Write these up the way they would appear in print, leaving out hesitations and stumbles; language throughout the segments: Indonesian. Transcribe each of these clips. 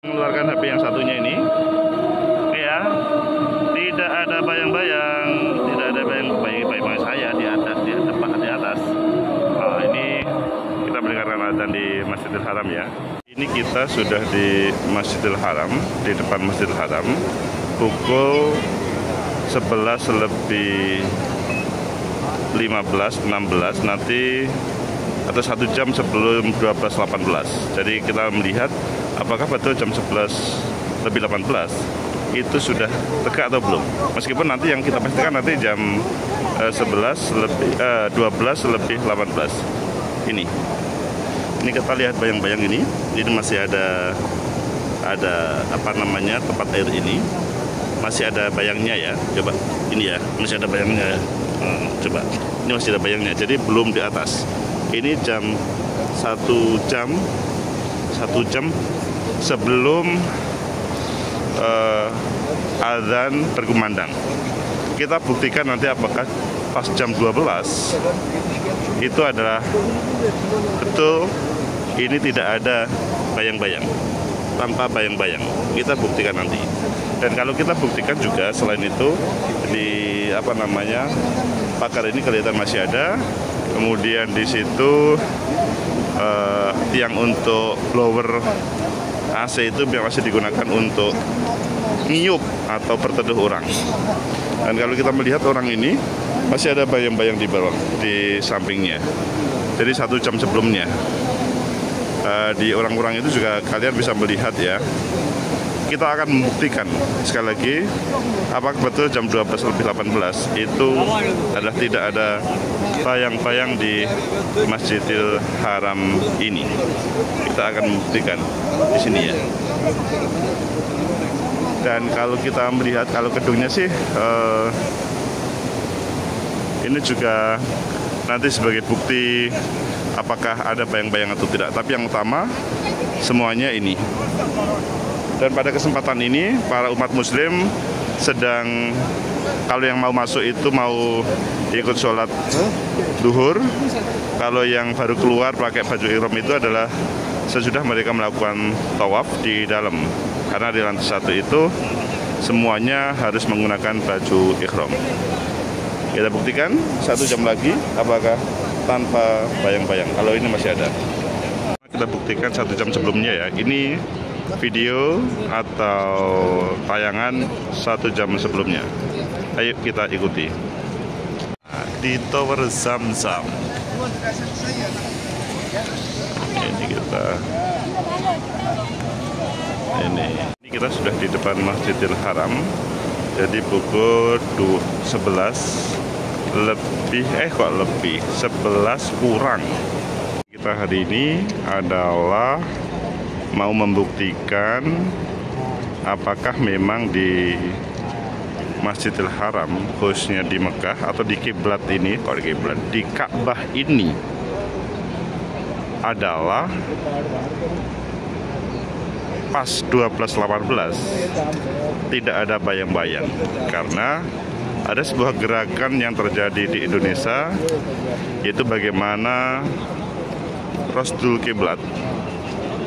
Mengeluarkan HP yang satunya ini, ya, tidak ada bayang-bayang, tidak ada bayang-bayang saya di atas, di depan, di atas. Nah, ini kita mendengarkan azan di Masjidil Haram ya. Ini kita sudah di Masjidil Haram, di depan Masjidil Haram, pukul 11 lebih 15, 16 nanti atau 1 jam sebelum 12.18. Jadi kita melihat apakah betul jam 11 lebih 18 itu sudah tegak atau belum. Meskipun nanti yang kita pastikan nanti jam 11 lebih 12 lebih 18. Ini kita lihat bayang-bayang ini masih ada apa namanya tempat air ini masih ada bayangnya ya. Coba ini ya, masih ada bayangnya ya. Coba ini masih ada bayangnya, jadi belum di atas. Ini jam 1 jam sebelum azan berkumandang. Kita buktikan nanti apakah pas jam 12 itu adalah betul ini tidak ada bayang-bayang, tanpa bayang-bayang. Kita buktikan nanti. Dan kalau kita buktikan juga selain itu di apa namanya pagar ini kelihatan masih ada. Kemudian di situ tiang untuk blower AC itu masih digunakan untuk niup atau berteduh orang. Dan kalau kita melihat orang ini masih ada bayang-bayang di bawah, di sampingnya. Jadi 1 jam sebelumnya di orang-orang itu juga kalian bisa melihat ya. Kita akan membuktikan sekali lagi apakah betul jam 12 lebih 18 itu adalah tidak ada bayang-bayang di Masjidil Haram ini. Kita akan membuktikan di sini ya. Dan kalau kita melihat kalau gedungnya sih ini juga nanti sebagai bukti apakah ada bayang-bayang atau tidak. Tapi yang utama semuanya ini. Dan pada kesempatan ini para umat muslim sedang, kalau yang mau masuk itu mau ikut sholat duhur. Kalau yang baru keluar pakai baju ihram itu adalah sesudah mereka melakukan tawaf di dalam. Karena di lantai 1 itu semuanya harus menggunakan baju ihram. Kita buktikan 1 jam lagi apakah tanpa bayang-bayang. Kalau ini masih ada. Kita buktikan 1 jam sebelumnya ya. Ini video atau tayangan 1 jam sebelumnya. Ayo kita ikuti. Nah, di Tower Zamzam. Ini kita sudah di depan Masjidil Haram. Jadi pukul 11 lebih 11 kurang. Kita hari ini adalah mau membuktikan apakah memang di Masjidil Haram, khususnya di Mekah atau di kiblat ini, kalau di kiblat di Ka'bah ini adalah pas 12.18 tidak ada bayang-bayang. Karena ada sebuah gerakan yang terjadi di Indonesia, yaitu bagaimana Rasdul Kiblat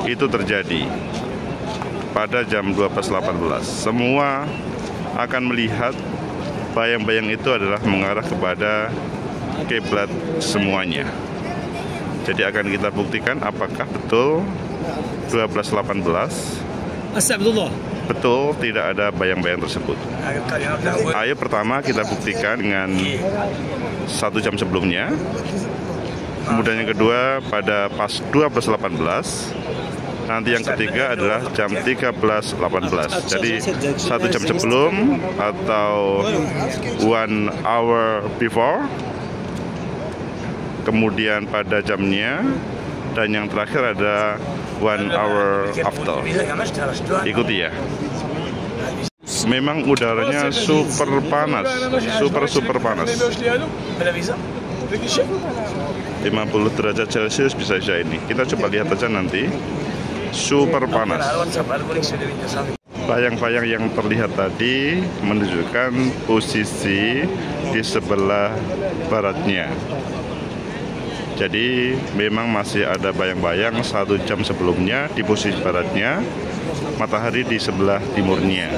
itu terjadi pada jam 12.18. Semua akan melihat bayang-bayang itu adalah mengarah kepada kiblat semuanya. Jadi akan kita buktikan apakah betul 12.18 betul tidak ada bayang-bayang tersebut. Ayo pertama kita buktikan dengan 1 jam sebelumnya. Kemudian yang kedua pada pas 12.18. Nanti yang ketiga adalah jam 13.18. Jadi 1 jam sebelum atau 1 hour before. Kemudian pada jamnya. Dan yang terakhir ada 1 hour after. Ikuti ya. Memang udaranya super panas. Super panas. 50 derajat Celcius bisa saja ini. Kita coba lihat aja nanti. Super panas. Bayang-bayang yang terlihat tadi menunjukkan posisi di sebelah baratnya. Jadi memang masih ada bayang-bayang 1 jam sebelumnya di posisi baratnya. matahari di sebelah timurnya.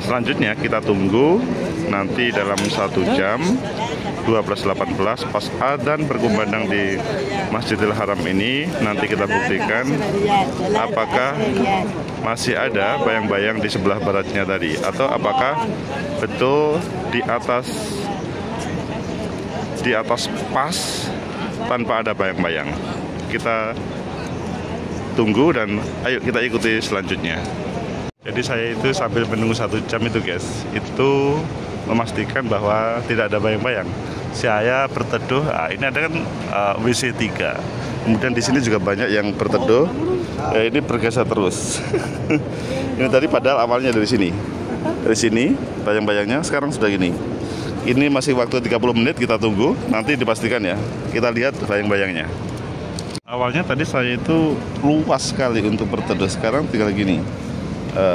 Selanjutnya kita tunggu nanti dalam 1 jam 12.18 pas adzan berkumandang di Masjidil Haram ini, nanti kita buktikan apakah masih ada bayang-bayang di sebelah baratnya tadi, atau apakah betul di atas pas tanpa ada bayang-bayang. Kita tunggu dan ayo kita ikuti selanjutnya. Jadi saya itu sambil menunggu 1 jam itu guys, itu memastikan bahwa tidak ada bayang-bayang. Saya berteduh, ini ada kan WC 3. Kemudian di sini juga banyak yang berteduh. Ini bergeser terus. Ini tadi padahal awalnya dari sini. Dari sini bayang-bayangnya, sekarang sudah gini. Ini masih waktu 30 menit, kita tunggu, nanti dipastikan ya. Kita lihat bayang-bayangnya. Awalnya tadi saya itu luas sekali untuk berteduh, sekarang tinggal gini.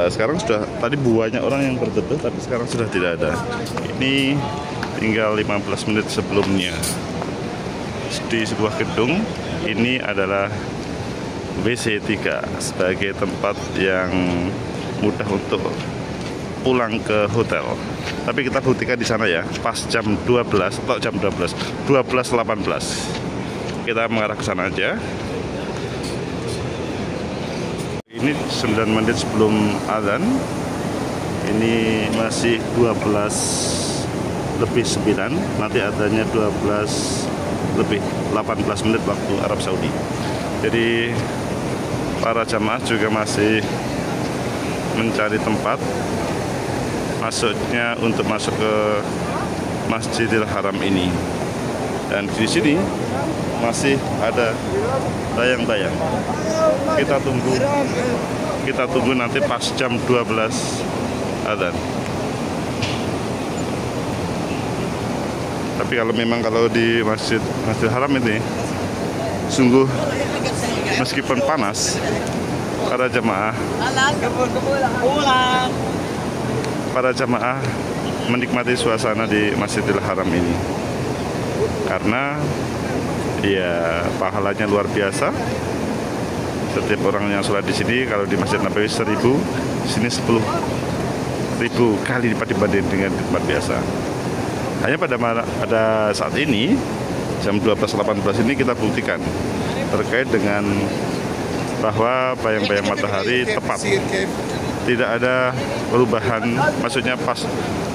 Sekarang sudah, tadi banyak orang yang berteduh, tapi sekarang sudah tidak ada. Ini tinggal 15 menit sebelumnya. Di sebuah gedung, ini adalah WC 3 sebagai tempat yang mudah untuk pulang ke hotel. Tapi kita buktikan di sana ya, pas jam 12 atau jam 12.18. Kita mengarah ke sana aja. Ini 9 menit sebelum adzan. Ini masih 12:09. Nanti adzannya 12:18 menit waktu Arab Saudi. Jadi para jamaah juga masih mencari tempat masuknya untuk masuk ke Masjidil Haram ini. Dan di sini masih ada bayang-bayang. Kita tunggu nanti pas jam 12 adzan. Tapi kalau di Masjidil Haram ini sungguh meskipun panas, para jamaah menikmati suasana di Masjidil Haram ini. Karena ya pahalanya luar biasa. Setiap orang yang sholat di sini, kalau di Masjid Nabawi 1000, di sini 10.000 kali lipat dibanding dengan tempat biasa. Hanya pada saat ini jam 12.18 ini kita buktikan terkait dengan bahwa bayang-bayang matahari tepat, tidak ada perubahan, maksudnya pas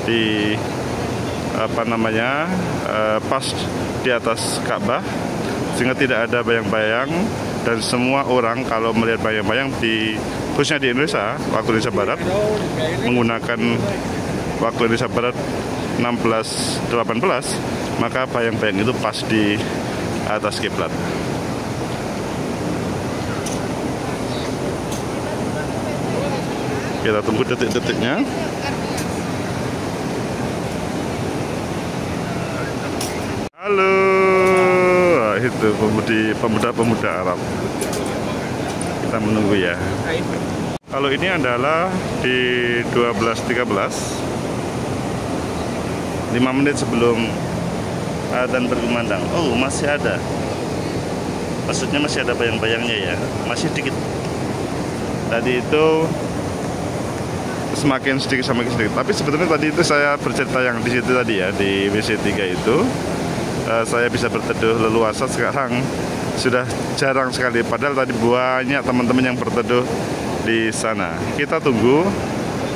di pas di atas Ka'bah, sehingga tidak ada bayang-bayang. Dan semua orang kalau melihat bayang-bayang khususnya di Indonesia, waktu Indonesia Barat, menggunakan waktu Indonesia Barat 16.18, maka bayang-bayang itu pas di atas kiblat. Kita tunggu detik-detiknya. Halo, itu pemuda-pemuda Arab. Kita menunggu ya. Kalau ini adalah di 12.13, 5 menit sebelum adzan berkumandang. Oh, masih ada. Maksudnya masih ada bayang-bayangnya ya. Masih dikit. Tadi itu semakin sedikit. Tapi sebetulnya tadi itu saya bercerita yang di situ tadi ya, di WC 3 itu. Saya bisa berteduh leluasa. Sekarang sudah jarang sekali, padahal tadi banyak teman-teman yang berteduh di sana. Kita tunggu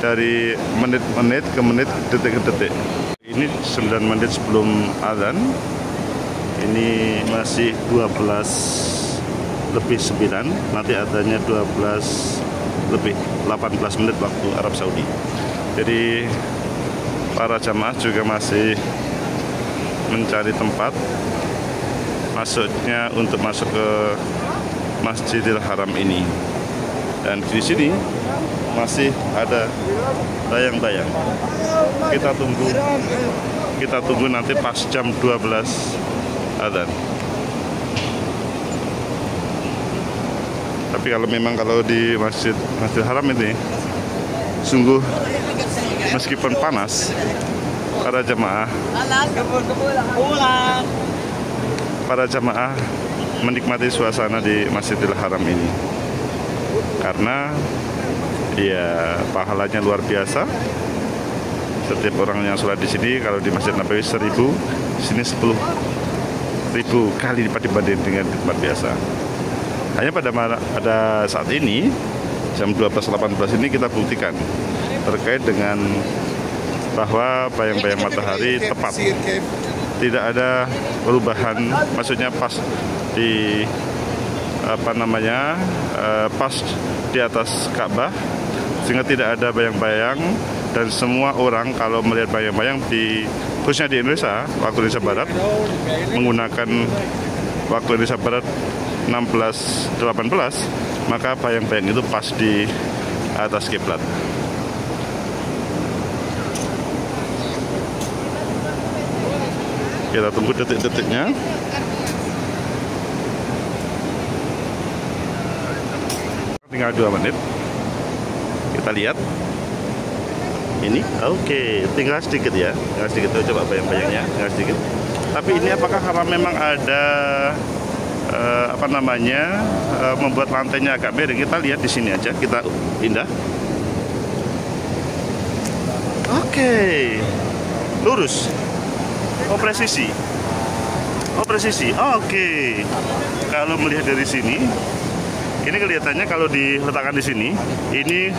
dari menit-menit ke menit, detik ke detik. Ini 9 menit sebelum adzan. Ini masih 12:09. Nanti adzannya 12:18 menit waktu Arab Saudi. Jadi para jamaah juga masih mencari tempat masuknya untuk masuk ke Masjidil Haram ini. Dan di sini masih ada bayang-bayang. Kita tunggu nanti pas jam 12 adzan. Tapi kalau di Masjidil Haram ini sungguh meskipun panas, para jamaah menikmati suasana di Masjidil Haram ini. karena ya pahalanya luar biasa. Setiap orang yang sholat di sini, kalau di Masjid Nabawi 1000, di sini 10.000 kali lipat dibanding dengan di tempat biasa. Hanya pada saat ini jam 12.18 ini kita buktikan terkait dengan bahwa bayang-bayang matahari tepat, tidak ada perubahan, maksudnya pas di pas di atas Ka'bah, sehingga tidak ada bayang-bayang. Dan semua orang kalau melihat bayang-bayang khususnya di Indonesia, waktu Indonesia Barat, menggunakan waktu Indonesia Barat 16.18, maka bayang-bayang itu pas di atas kiblat. Kita tunggu detik-detiknya. Tinggal 2 menit. Kita lihat. Ini oke, tinggal sedikit ya, tinggal sedikit. Tuh, coba bayang-bayangnya, tinggal sedikit. Tapi ini apakah karena memang ada membuat lantainya agak miring? Kita lihat di sini aja, kita pindah. Oke, lurus. Oh, presisi. Oke. Kalau melihat dari sini, ini kelihatannya kalau diletakkan di sini, ini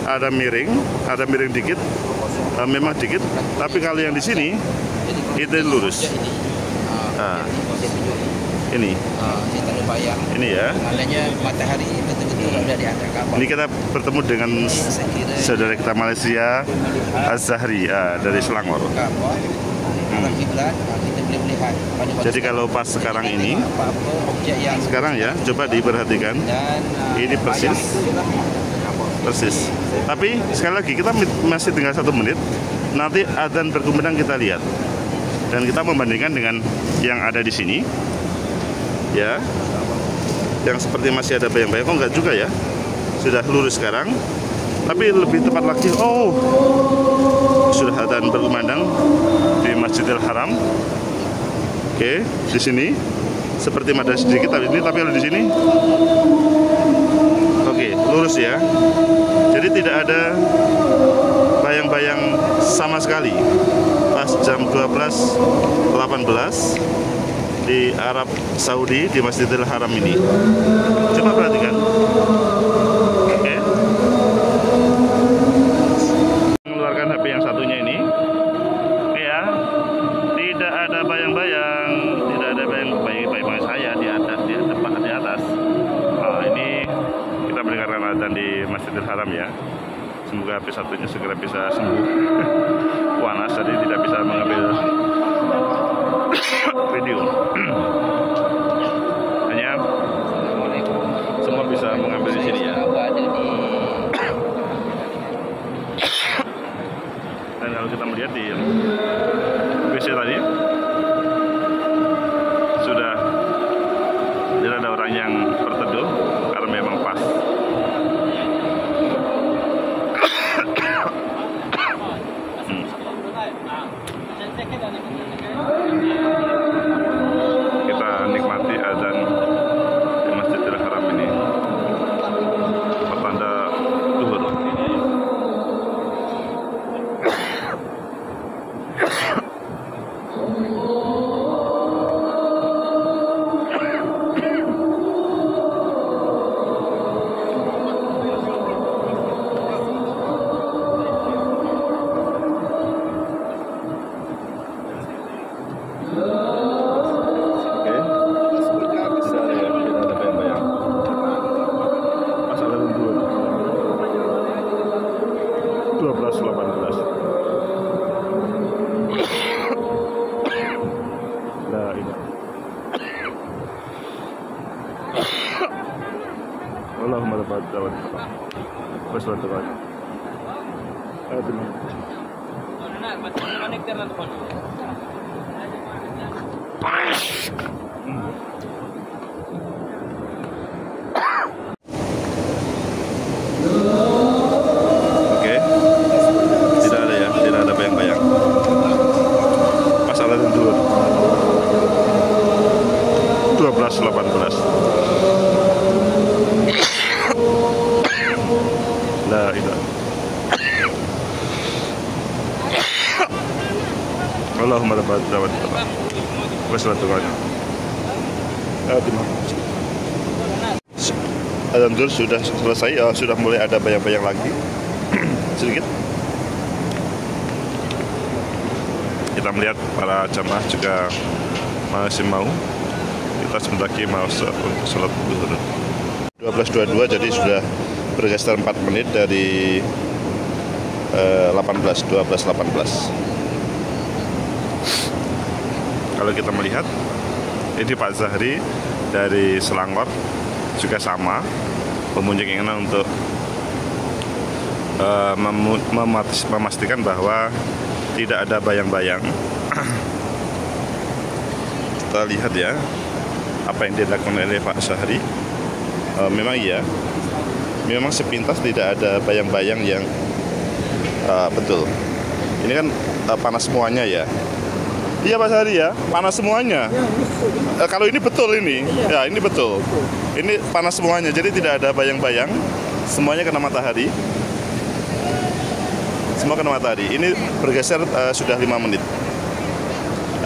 ada miring dikit, memang dikit. Tapi kalau yang di sini, itu lurus. Nah, ini ya. Matahari betul-betul ada di atas kapal. Ini kita bertemu dengan saudara kita Malaysia, Az-Zahri dari Selangor. Jadi kalau pas sekarang ini, sekarang ya, coba diperhatikan, ini persis. Tapi sekali lagi kita masih tinggal 1 menit. Nanti adzan berkumandang kita lihat, dan kita membandingkan dengan yang ada di sini, ya, yang seperti masih ada bayang-bayang. Oh, enggak juga ya, sudah lurus sekarang. Tapi lebih tepat lagi, sudah adzan berkumandang di Masjidil Haram. Oke, di sini seperti ada sedikit tapi kalau di sini, oke, lurus ya. Jadi tidak ada bayang-bayang sama sekali pas jam 12.18 di Arab Saudi di Masjidil Haram ini. Coba perhatikan. Oke. Mengeluarkan HP yang satunya ini. Oke ya. Tidak ada bayang-bayang, tidak ada bayang-bayang saya di atas, di atas. Nah, ini kita mendengarkan adzan di Masjidil Haram ya. Semoga HP satunya segera bisa sembuh. Panas, jadi tidak bisa mengambil video. Hanya semua bisa mengambil di sini ya. Dan kalau kita melihat di WC tadi, sudah tidak ada orang yang berteduh karena memang pas. Kita nikmati azan di Masjidil Haram ini, pertanda zuhur. Allahumma rabbal alamin. Wassalamualaikum. Oke, tidak ada ya, tidak ada bayang-bayang. Masalah dulu 12.18. La ilaha. Allahumma rabbana dawat wassalamualaikum. Alhamdulillah sudah selesai, sudah mulai ada bayang-bayang lagi sedikit. Kita melihat para jamaah juga masih mau. Kita sebentar lagi masuk untuk sholat zuhur. 12.22, jadi sudah bergeser 4 menit dari 12.18. Kalau kita melihat, ini Pak Zahri dari Selangor juga sama memunjuk keinginan untuk memastikan bahwa tidak ada bayang-bayang. Kita lihat ya apa yang dilakukan oleh Pak Zahri. Memang iya, memang sepintas tidak ada bayang-bayang yang betul. Ini kan panas semuanya ya. Iya Pak Zahri ya, panas semuanya. Kalau ini betul ini, ya ini betul. Ini panas semuanya, jadi tidak ada bayang-bayang. Semuanya kena matahari. Semua kena matahari. Ini bergeser sudah 5 menit.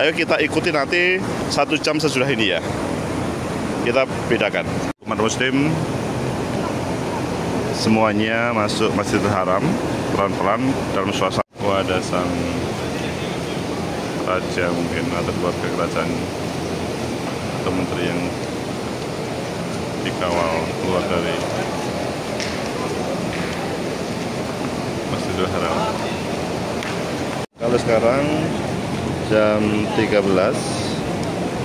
Ayo kita ikuti nanti 1 jam sesudah ini ya. Kita bedakan. Umat Muslim semuanya masuk Masjidil Haram pelan-pelan dalam suasana. Ada sang raja mungkin atau keluarga kerajaan atau menteri yang dikawal keluar dari Masjidil Haram. Kalau sekarang jam 13,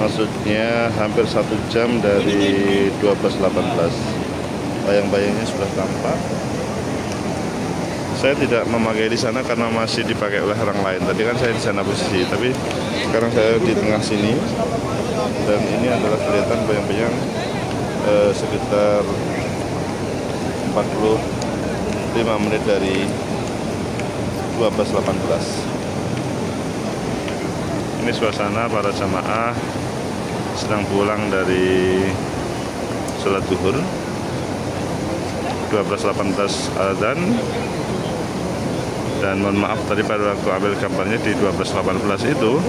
maksudnya hampir 1 jam dari 12.18. Bayang-bayangnya sudah tampak. Saya tidak memakai di sana karena masih dipakai oleh orang lain. Tadi kan saya di sana posisi, tapi sekarang saya di tengah sini. Dan ini adalah kelihatan bayang-bayang sekitar 45 menit dari 12.18. Ini suasana para jamaah sedang pulang dari sholat zuhur. 12.18 azan. Dan mohon maaf tadi pada waktu ambil gambarnya di 12.18 itu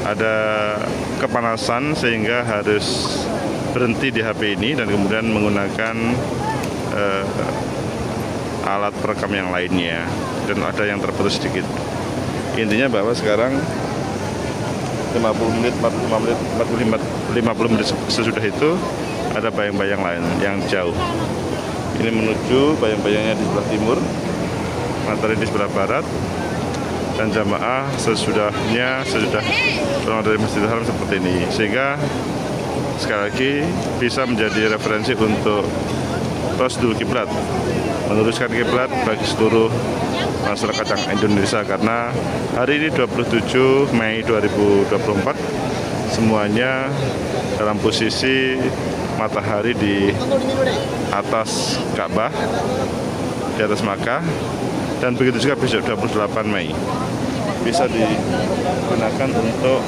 ada kepanasan sehingga harus berhenti di HP ini dan kemudian menggunakan alat perekam yang lainnya, dan ada yang terputus sedikit. Intinya bahwa sekarang 50 menit sesudah itu ada bayang-bayang lain yang jauh. Ini menuju bayang-bayangnya di sebelah timur, matahari di sebelah barat, dan jamaah sesudah pulang dari Masjidil Haram seperti ini, sehingga sekali lagi bisa menjadi referensi untuk Rasdul Kiblat, meluruskan kiblat bagi seluruh masyarakat yang Indonesia, karena hari ini 27 Mei 2024 semuanya dalam posisi matahari di atas Ka'bah, di atas Makkah. Dan begitu juga besok 28 Mei bisa digunakan untuk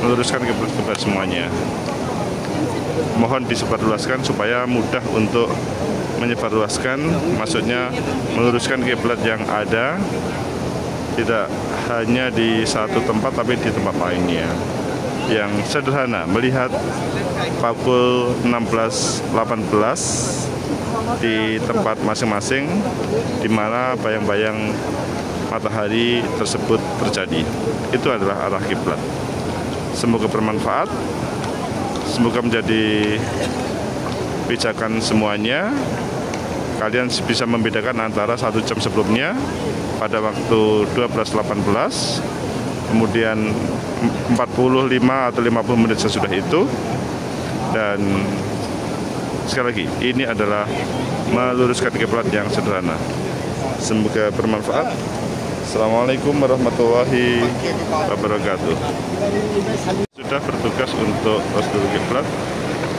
meluruskan kiblat semuanya. Mohon disebarluaskan supaya mudah untuk menyebarluaskan, maksudnya meluruskan kiblat yang ada tidak hanya di satu tempat tapi di tempat lainnya. Yang sederhana, melihat pukul 16.18 di tempat masing-masing di mana bayang-bayang matahari tersebut terjadi. Itu adalah arah kiblat. Semoga bermanfaat, semoga menjadi pijakan semuanya. Kalian bisa membedakan antara 1 jam sebelumnya pada waktu 12.18, kemudian 45 atau 50 menit sesudah itu, dan sekali lagi, ini adalah meluruskan kiblat yang sederhana. Semoga bermanfaat. Assalamualaikum warahmatullahi wabarakatuh. Sudah bertugas untuk Rasdul Kiblat,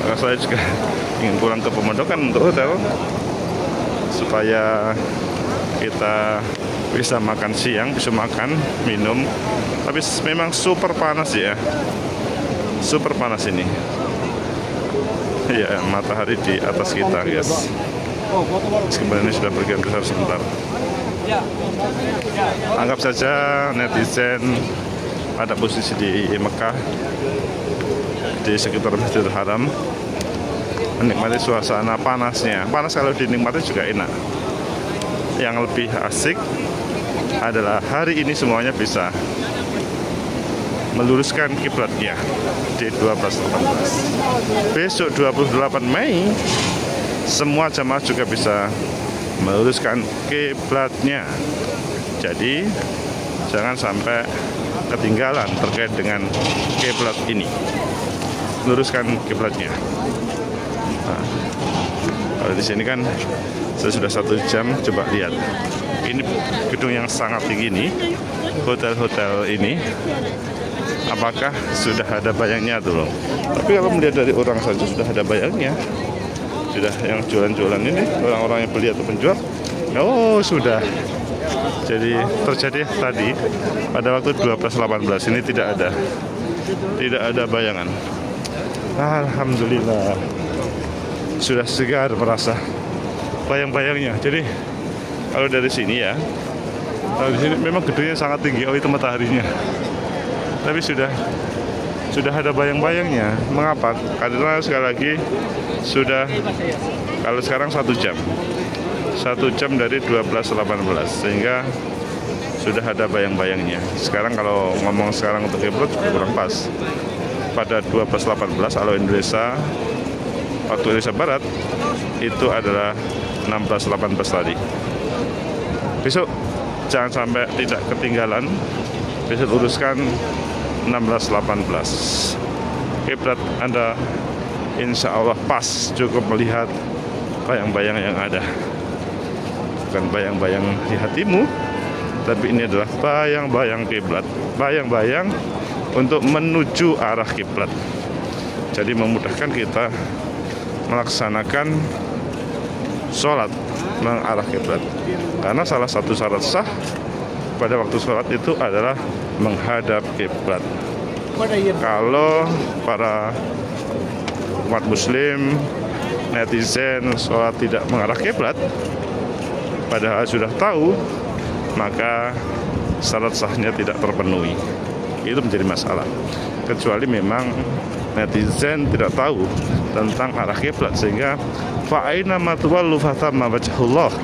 maka saya juga ingin pulang ke pemondokan untuk hotel supaya kita bisa makan siang, bisa makan, minum. Tapi memang super panas ya, super panas ini. Ya, matahari di atas kita, guys. Meskipun ini sudah berganti sebentar. Anggap saja netizen pada posisi di Mekah, di sekitar Masjidil Haram, menikmati suasana panasnya. Panas kalau dinikmati juga enak. Yang lebih asik adalah hari ini semuanya bisa meluruskan kiblatnya di 12-18. Besok 28 Mei semua jamaah juga bisa meluruskan kiblatnya. Jadi jangan sampai ketinggalan terkait dengan kiblat ini. Luruskan kiblatnya. Nah, kalau di sini kan sudah 1 jam, coba lihat. Ini gedung yang sangat tinggi ini, hotel-hotel ini. Apakah sudah ada bayangnya dulu? Tapi kalau melihat dari orang saja sudah ada bayangnya. Sudah yang jualan-jualan ini, orang-orang yang beli atau penjual, oh sudah. Jadi terjadi tadi pada waktu 12.18 ini tidak ada bayangan. Alhamdulillah sudah segar merasa bayang-bayangnya. Jadi kalau dari sini ya, kalau di sini memang gedungnya sangat tinggi, oh itu mataharinya. Tapi sudah ada bayang-bayangnya. Mengapa? Karena sekali lagi sudah, kalau sekarang 1 jam. 1 jam dari 12.18 sehingga sudah ada bayang-bayangnya. Sekarang kalau ngomong sekarang untuk kiblat kurang pas. Pada 12.18 kalau Indonesia, waktu Indonesia Barat itu adalah 16.18 tadi. Besok jangan sampai tidak ketinggalan. Besok luruskan 16.18. Kiblat Anda insya Allah pas, cukup melihat bayang-bayang yang ada. Bukan bayang-bayang di hatimu, tapi ini adalah bayang-bayang kiblat, bayang-bayang untuk menuju arah kiblat. Jadi memudahkan kita melaksanakan sholat mengarah kiblat. Karena salah satu syarat sah pada waktu sholat itu adalah menghadap kiblat. Kalau para umat muslim, netizen sholat tidak mengarah kiblat, padahal sudah tahu, maka syarat sahnya tidak terpenuhi. Itu menjadi masalah. Kecuali memang netizen tidak tahu tentang arah kiblat, sehingga fa'aina matwallu fathamma wajhullah.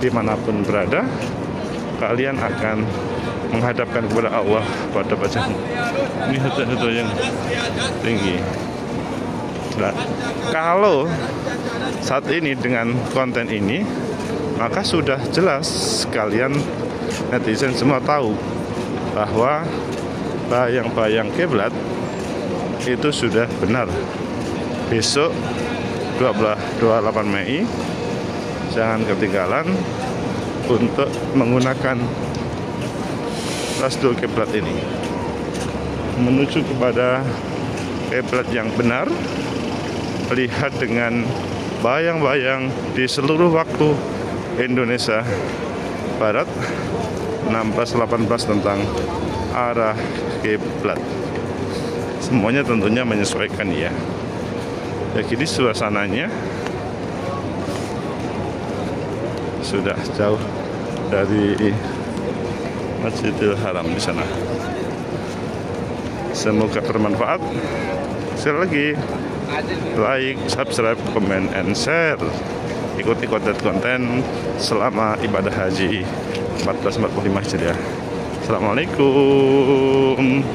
Dimanapun berada, kalian akan menghadapkan kepada Allah pada wajahmu. Ini hotel-hotel yang tinggi. Nah, kalau saat ini dengan konten ini, maka sudah jelas kalian netizen semua tahu bahwa bayang-bayang kiblat itu sudah benar. Besok 28 Mei jangan ketinggalan untuk menggunakan rasdul kiblat ini menuju kepada kiblat yang benar. Lihat dengan bayang-bayang di seluruh waktu Indonesia Barat 16.18 tentang arah kiblat. Semuanya tentunya menyesuaikan ya. Ya gini suasananya. Sudah jauh dari Masjidil Haram di sana. Semoga bermanfaat. Sekali lagi, like, subscribe, comment, and share. Ikuti konten-konten selama ibadah haji 1445 Hijriah. Assalamualaikum.